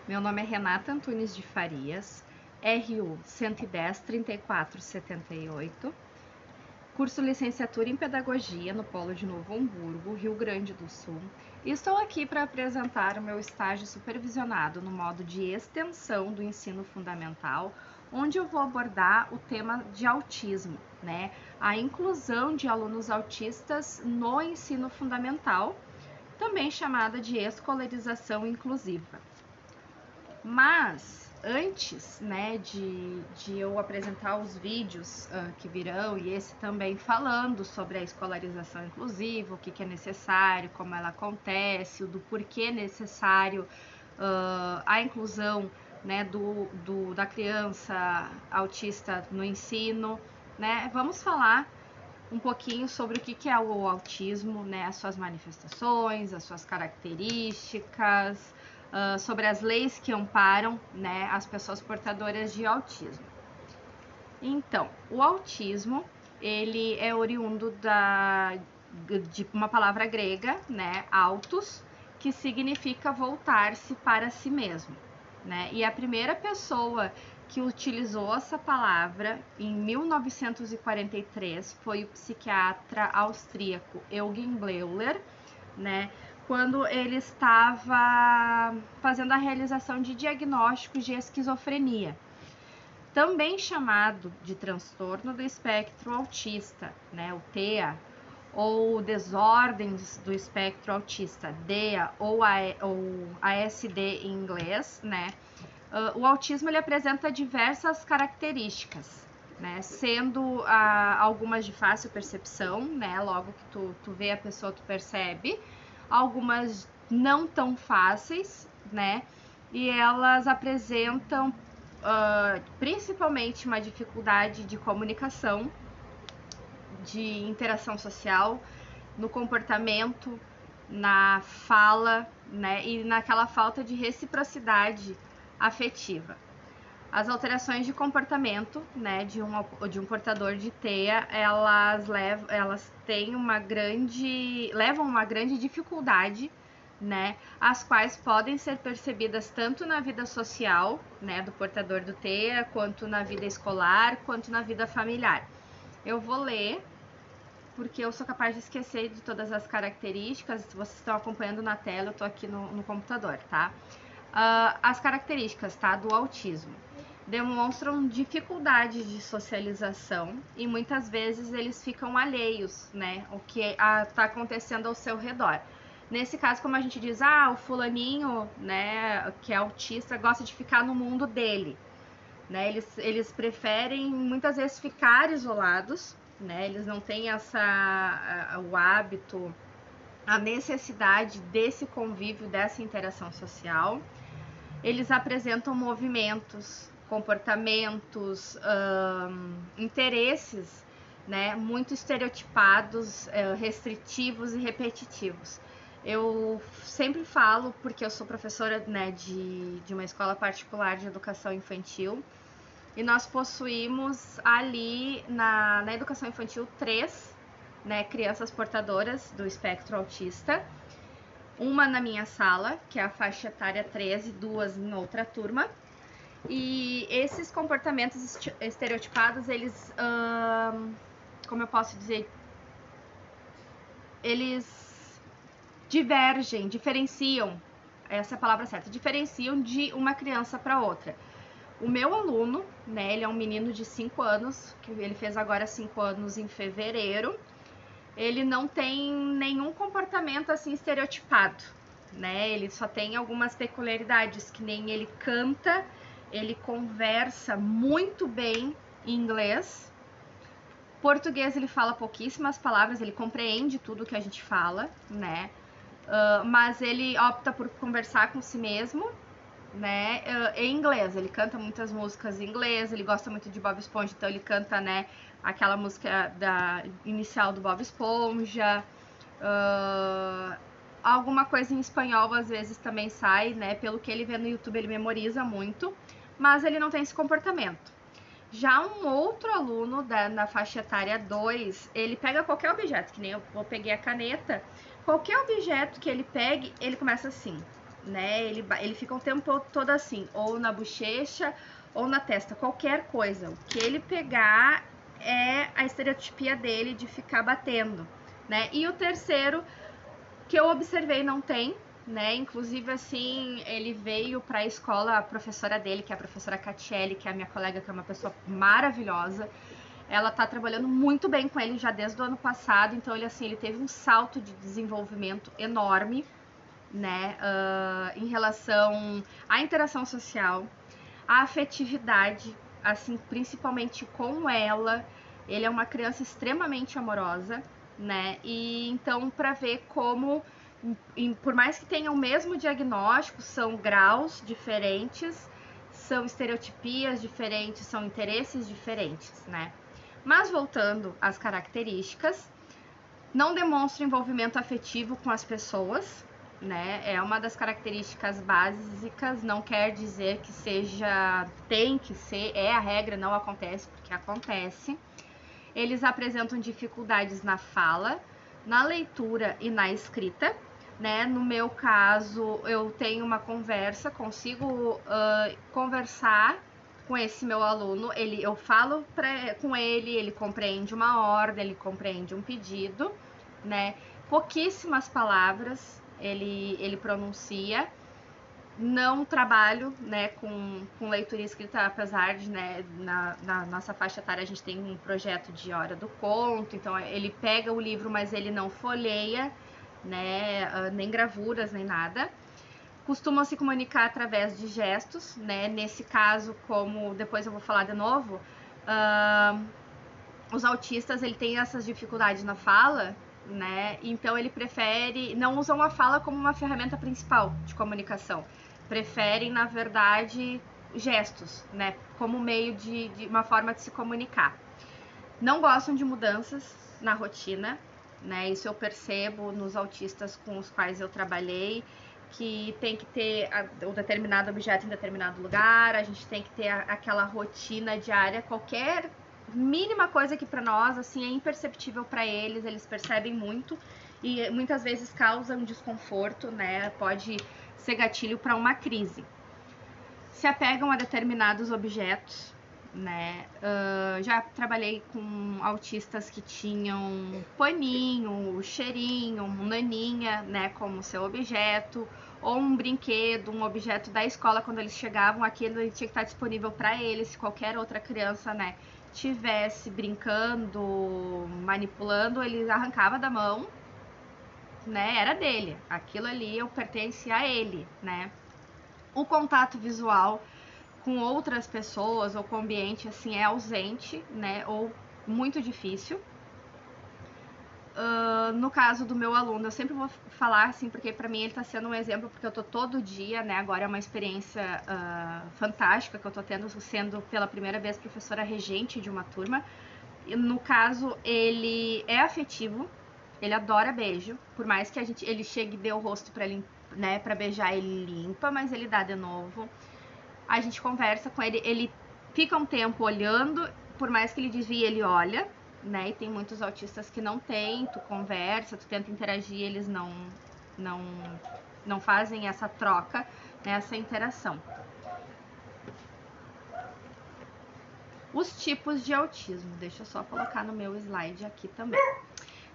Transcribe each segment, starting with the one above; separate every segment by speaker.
Speaker 1: Meu nome é Renata Antunes de Farias, RU 110 34 78, curso licenciatura em Pedagogia no Polo de Novo Hamburgo, Rio Grande do Sul, e estou aqui para apresentar o meu estágio supervisionado no modo de extensão do ensino fundamental, onde eu vou abordar o tema de autismo, né? A inclusão de alunos autistas no ensino fundamental, também chamada de escolarização inclusiva. Mas antes, né, de eu apresentar os vídeos que virão, e esse também falando sobre a escolarização inclusiva, o que é necessário, como ela acontece, do porquê necessário a inclusão, né, da criança autista no ensino, né, vamos falar um pouquinho sobre o que é o autismo, né, as suas manifestações, as suas características, sobre as leis que amparam, né, as pessoas portadoras de autismo. Então, o autismo, ele é oriundo de uma palavra grega, né, autos, que significa voltar-se para si mesmo, né? E a primeira pessoa que utilizou essa palavra em 1943 foi o psiquiatra austríaco Eugen Bleuler, né? Quando ele estava fazendo a realização de diagnósticos de esquizofrenia, também chamado de transtorno do espectro autista, né? O TEA, ou desordens do espectro autista, DEA ou ASD em inglês, né? O autismo ele apresenta diversas características, né? Sendo algumas de fácil percepção, né? Logo que tu vê a pessoa, tu percebe. Algumas não tão fáceis, né? E elas apresentam principalmente uma dificuldade de comunicação, de interação social, no comportamento, na fala, né? E naquela falta de reciprocidade afetiva. As alterações de comportamento, né, de um portador de TEA, elas têm levam uma grande dificuldade, né, as quais podem ser percebidas tanto na vida social, né, do portador do TEA, quanto na vida escolar, quanto na vida familiar. Eu vou ler, porque eu sou capaz de esquecer de todas as características. Se vocês estão acompanhando na tela, eu tô aqui no computador, tá? As características, tá, do autismo demonstram dificuldade de socialização e muitas vezes eles ficam alheios, né, o que está acontecendo ao seu redor. Nesse caso, como a gente diz, o fulaninho, né, que é autista, gosta de ficar no mundo dele, né, eles preferem muitas vezes ficar isolados, né, eles não têm o hábito, a necessidade desse convívio, dessa interação social. Eles apresentam movimentos, comportamentos, interesses, né, muito estereotipados, restritivos e repetitivos. Eu sempre falo, porque eu sou professora, né, de uma escola particular de educação infantil, e nós possuímos ali na educação infantil 3, né, crianças portadoras do espectro autista. Uma na minha sala, que é a faixa etária 13, 2 em outra turma. E esses comportamentos estereotipados, eles, como eu posso dizer, eles diferenciam, essa é a palavra certa, diferenciam de uma criança para outra. O meu aluno, né, ele é um menino de 5 anos, que ele fez agora 5 anos em fevereiro. Ele não tem nenhum comportamento assim estereotipado, né? Ele só tem algumas peculiaridades, que nem ele canta, ele conversa muito bem em inglês. Português ele fala pouquíssimas palavras, ele compreende tudo que a gente fala, né? Mas ele opta por conversar com si mesmo, né? Em inglês, ele canta muitas músicas em inglês, ele gosta muito de Bob Esponja, então ele canta, né, aquela música inicial do Bob Esponja. Alguma coisa em espanhol às vezes também sai, né? Pelo que ele vê no YouTube, ele memoriza muito, mas ele não tem esse comportamento. Já um outro aluno na faixa etária 2, ele pega qualquer objeto, que nem eu peguei a caneta, qualquer objeto que ele pegue, ele começa assim, né? Ele fica o tempo todo assim, ou na bochecha ou na testa, qualquer coisa. O que ele pegar é a estereotipia dele de ficar batendo, né? E o terceiro, que eu observei, não tem, né? Inclusive, assim, ele veio para a escola, a professora dele, que é a professora Catiele, que é a minha colega, que é uma pessoa maravilhosa. Ela tá trabalhando muito bem com ele já desde o ano passado, então ele teve um salto de desenvolvimento enorme, né? Em relação à interação social, à afetividade, assim, principalmente com ela. Ele é uma criança extremamente amorosa, né? E então, para ver como, por mais que tenham o mesmo diagnóstico, são graus diferentes, são estereotipias diferentes, são interesses diferentes, né? Mas voltando às características, não demonstra envolvimento afetivo com as pessoas, né? É uma das características básicas, não quer dizer que seja, tem que ser, é a regra, não acontece, porque acontece. Eles apresentam dificuldades na fala, na leitura e na escrita, né? No meu caso, eu tenho uma conversa, consigo conversar com esse meu aluno, eu falo com ele compreende uma ordem, ele compreende um pedido, né? Pouquíssimas palavras ele pronuncia. Não trabalho, né, com leitura e escrita, apesar de, né, na nossa faixa etária a gente tem um projeto de hora do conto, então ele pega o livro, mas ele não folheia, né, nem gravuras, nem nada. Costumam se comunicar através de gestos, né, nesse caso, como depois eu vou falar de novo, os autistas, ele tem essas dificuldades na fala, né, então ele prefere, não usam a fala como uma ferramenta principal de comunicação, preferem, na verdade, gestos, né, como meio de uma forma de se comunicar. Não gostam de mudanças na rotina, né, isso eu percebo nos autistas com os quais eu trabalhei, que tem que ter um determinado objeto em determinado lugar, a gente tem que ter aquela rotina diária, qualquer mínima coisa que para nós assim é imperceptível para eles percebem muito e muitas vezes causa um desconforto, né? Pode ser gatilho para uma crise. Se apegam a determinados objetos, né? Já trabalhei com autistas que tinham paninho, cheirinho, naninha, né, como seu objeto, ou um brinquedo, um objeto da escola. Quando eles chegavam, aquilo tinha que estar disponível para eles. Se qualquer outra criança, né, tivesse brincando, manipulando, ele arrancava da mão, né? Era dele. Aquilo ali eu pertencia a ele, né? O contato visual com outras pessoas ou com o ambiente assim é ausente, né? Ou muito difícil. No caso do meu aluno, eu sempre vou falar assim, porque para mim ele tá sendo um exemplo, porque eu tô todo dia, né? Agora é uma experiência fantástica que eu tô tendo, sendo pela primeira vez professora regente de uma turma. E, no caso, ele é afetivo, ele adora beijo, por mais que ele chegue e dê o rosto pra ele, né, pra beijar, ele limpa, mas ele dá de novo. A gente conversa com ele, ele fica um tempo olhando, por mais que ele desvie, ele olha, né? E tem muitos autistas que não tem, tu conversa, tu tenta interagir, eles não fazem essa troca, né, essa interação. Os tipos de autismo, deixa eu só colocar no meu slide aqui também.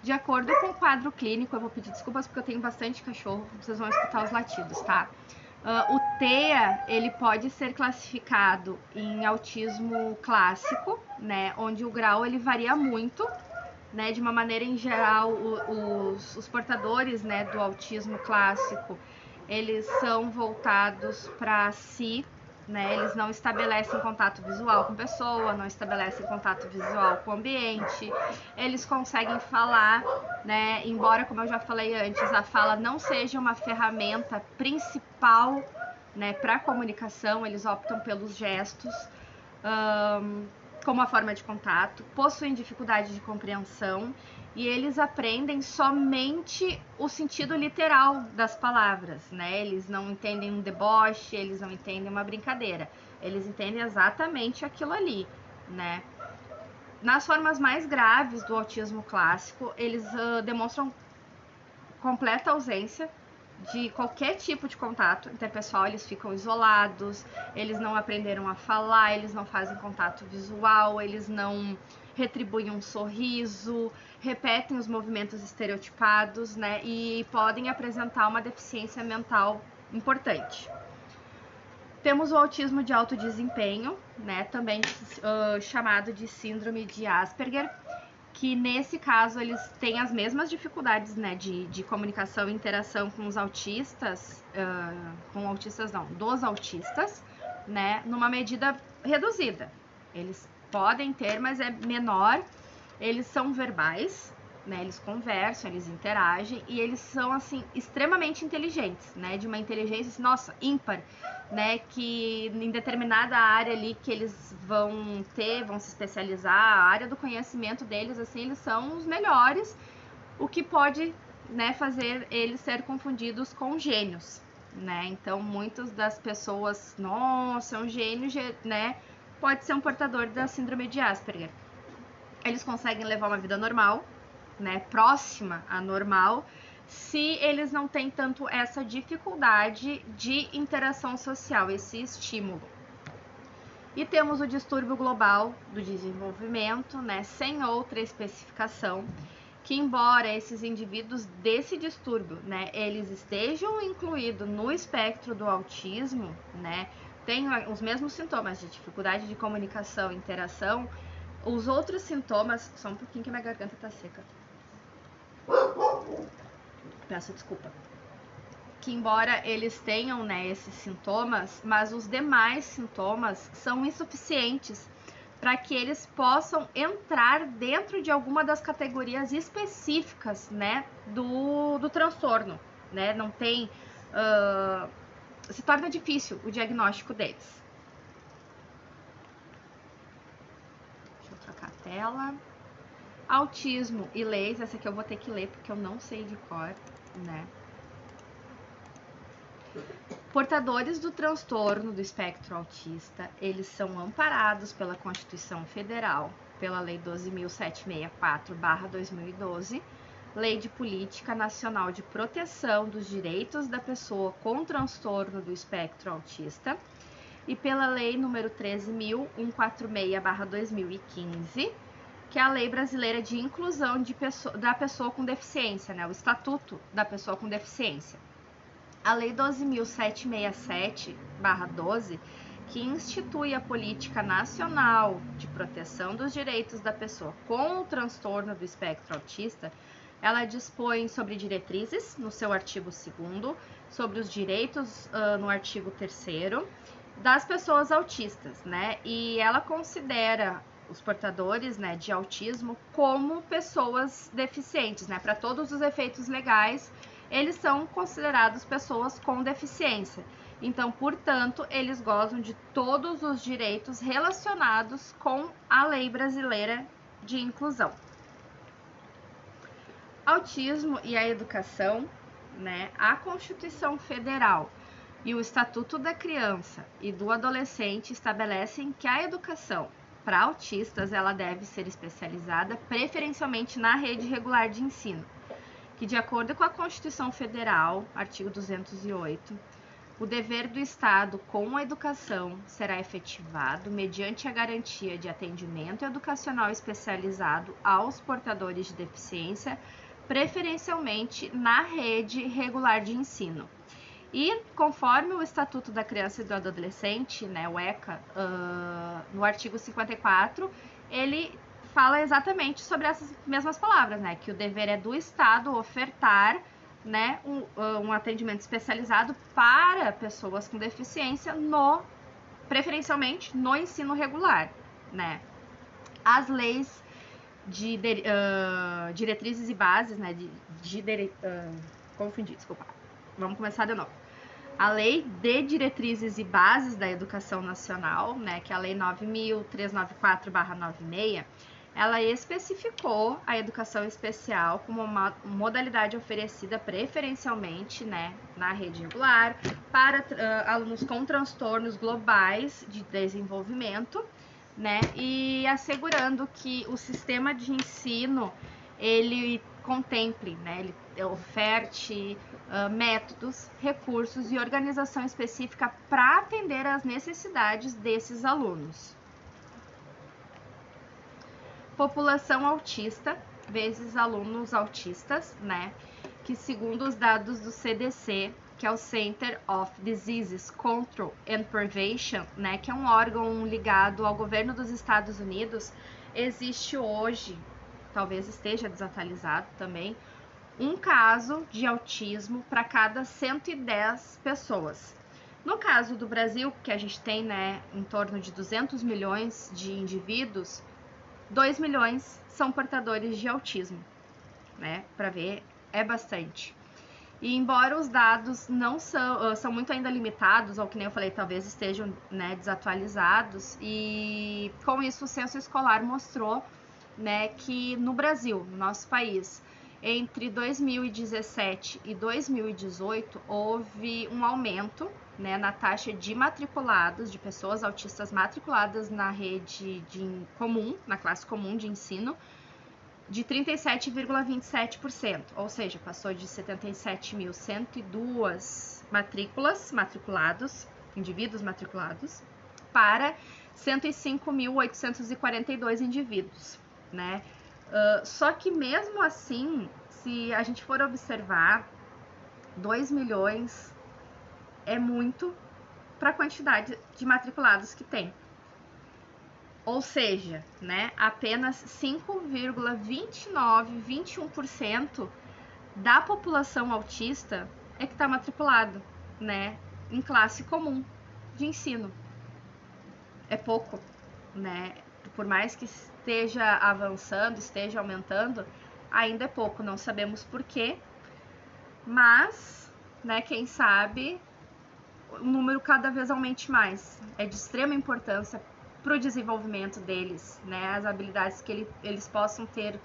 Speaker 1: De acordo com o quadro clínico, eu vou pedir desculpas porque eu tenho bastante cachorro, vocês vão escutar os latidos, tá? O TEA, ele pode ser classificado em autismo clássico, né, onde o grau ele varia muito, né, de uma maneira em geral, os portadores, né, do autismo clássico, eles são voltados para si, né, eles não estabelecem contato visual com pessoa, não estabelecem contato visual com o ambiente, eles conseguem falar, né, embora, como eu já falei antes, a fala não seja uma ferramenta principal, né, para comunicação, eles optam pelos gestos, como a forma de contato, possuem dificuldade de compreensão e eles aprendem somente o sentido literal das palavras, né? Eles não entendem um deboche, eles não entendem uma brincadeira, eles entendem exatamente aquilo ali, né? Nas formas mais graves do autismo clássico, eles demonstram completa ausência de qualquer tipo de contato interpessoal, eles ficam isolados, eles não aprenderam a falar, eles não fazem contato visual, eles não retribuem um sorriso, repetem os movimentos estereotipados, né? E podem apresentar uma deficiência mental importante. Temos o autismo de alto desempenho, né? Também chamado de síndrome de Asperger, que nesse caso eles têm as mesmas dificuldades, né, de comunicação e interação com os autistas, dos autistas, né, numa medida reduzida. Eles podem ter, mas é menor. Eles são verbais, né, eles conversam, eles interagem e eles são, assim, extremamente inteligentes, né, de uma inteligência, nossa, ímpar, né, que em determinada área ali que eles vão se especializar, a área do conhecimento deles, assim, eles são os melhores, o que pode, né, fazer eles ser confundidos com gênios, né, então muitas das pessoas, nossa, é um gênio, né, pode ser um portador da síndrome de Asperger. Eles conseguem levar uma vida normal, né, próxima à normal, se eles não têm tanto essa dificuldade de interação social, esse estímulo. E temos o distúrbio global do desenvolvimento, né, sem outra especificação, que embora esses indivíduos desse distúrbio, né, eles estejam incluídos no espectro do autismo, né, tem os mesmos sintomas de dificuldade de comunicação e interação, os outros sintomas, só um pouquinho que minha garganta tá seca. Peço desculpa. Que embora eles tenham, né, esses sintomas, mas os demais sintomas são insuficientes para que eles possam entrar dentro de alguma das categorias específicas, né, do transtorno, né? Não tem, se torna difícil o diagnóstico deles. Deixa eu trocar a tela. Autismo e leis, essa aqui eu vou ter que ler porque eu não sei de cor, né? Portadores do transtorno do espectro autista, eles são amparados pela Constituição Federal, pela Lei 12.764/2012, Lei de Política Nacional de Proteção dos Direitos da Pessoa com Transtorno do Espectro Autista e pela Lei nº 13.146/2015, que é a Lei Brasileira de Inclusão da Pessoa com Deficiência, né? O Estatuto da Pessoa com Deficiência. A Lei 12.767/12, que institui a Política Nacional de Proteção dos Direitos da Pessoa com o Transtorno do Espectro Autista, ela dispõe sobre diretrizes, no seu artigo 2º, sobre os direitos, no artigo 3º, das pessoas autistas, né? E ela considera os portadores, né, de autismo como pessoas deficientes, né? Para todos os efeitos legais, eles são considerados pessoas com deficiência. Então, portanto, eles gozam de todos os direitos relacionados com a Lei Brasileira de Inclusão. Autismo e a educação, né? A Constituição Federal e o Estatuto da Criança e do Adolescente estabelecem que a educação para autistas ela deve ser especializada preferencialmente na rede regular de ensino, que de acordo com a Constituição Federal, artigo 208, o dever do Estado com a educação será efetivado mediante a garantia de atendimento educacional especializado aos portadores de deficiência, preferencialmente na rede regular de ensino. E conforme o Estatuto da Criança e do Adolescente, né, o ECA, no artigo 54, ele fala exatamente sobre essas mesmas palavras, né, que o dever é do Estado ofertar, né, um atendimento especializado para pessoas com deficiência, preferencialmente no ensino regular, né. As leis de diretrizes e bases, né, confundi, desculpa, vamos começar de novo. A Lei de Diretrizes e Bases da Educação Nacional, né, que é a Lei 9.394/96, ela especificou a educação especial como uma modalidade oferecida preferencialmente, né, na rede regular para alunos com transtornos globais de desenvolvimento, né, e assegurando que o sistema de ensino ele contemple, né, ele oferte métodos, recursos e organização específica para atender às necessidades desses alunos. População autista vezes alunos autistas, né, que segundo os dados do CDC, que é o Center of Disease Control and Prevention, né, que é um órgão ligado ao governo dos Estados Unidos, existe hoje, talvez esteja desatualizado também, um caso de autismo para cada 110 pessoas. No caso do Brasil, que a gente tem, né, em torno de 200 milhões de indivíduos, 2 milhões são portadores de autismo, né? Para ver, é bastante. E embora os dados não são muito ainda limitados, ou que nem eu falei, talvez estejam, né, desatualizados, e com isso o censo escolar mostrou, né, que no Brasil, no nosso país, entre 2017 e 2018 houve um aumento, né, na taxa de matriculados, de pessoas autistas matriculadas na rede comum, na classe comum de ensino, de 37,27%, ou seja, passou de 77.102 indivíduos matriculados, para 105.842 indivíduos, né? Só que mesmo assim, se a gente for observar, 2 milhões é muito para a quantidade de matriculados que tem. Ou seja, né, apenas 5,21% da população autista é que está matriculado, né, em classe comum de ensino. É pouco, né? Por mais que esteja avançando, esteja aumentando, ainda é pouco, não sabemos por quê, mas, né, quem sabe o número cada vez aumente mais. É de extrema importância para o desenvolvimento deles, né, as habilidades que eles possam ter,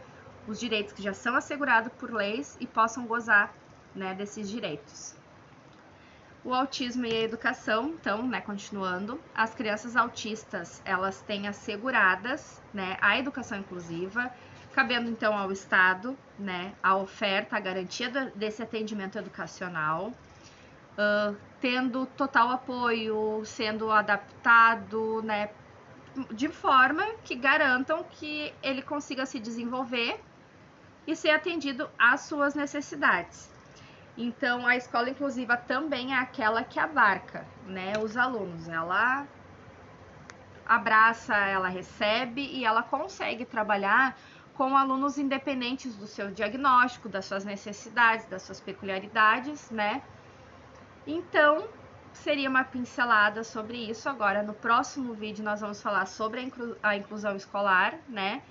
Speaker 1: os direitos que já são assegurados por leis e possam gozar, né, desses direitos. O autismo e a educação, então, né, continuando, as crianças autistas, elas têm asseguradas, né, a educação inclusiva, cabendo então ao Estado, né, a oferta, a garantia desse atendimento educacional, tendo total apoio, sendo adaptado, né, de forma que garantam que ele consiga se desenvolver e ser atendido às suas necessidades. Então, a escola inclusiva também é aquela que abarca, né, os alunos. Ela abraça, ela recebe e ela consegue trabalhar com alunos independentes do seu diagnóstico, das suas necessidades, das suas peculiaridades, né? Então, seria uma pincelada sobre isso. Agora, no próximo vídeo, nós vamos falar sobre a inclusão escolar, né?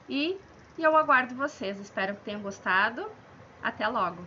Speaker 1: E eu aguardo vocês. Espero que tenham gostado. Até logo!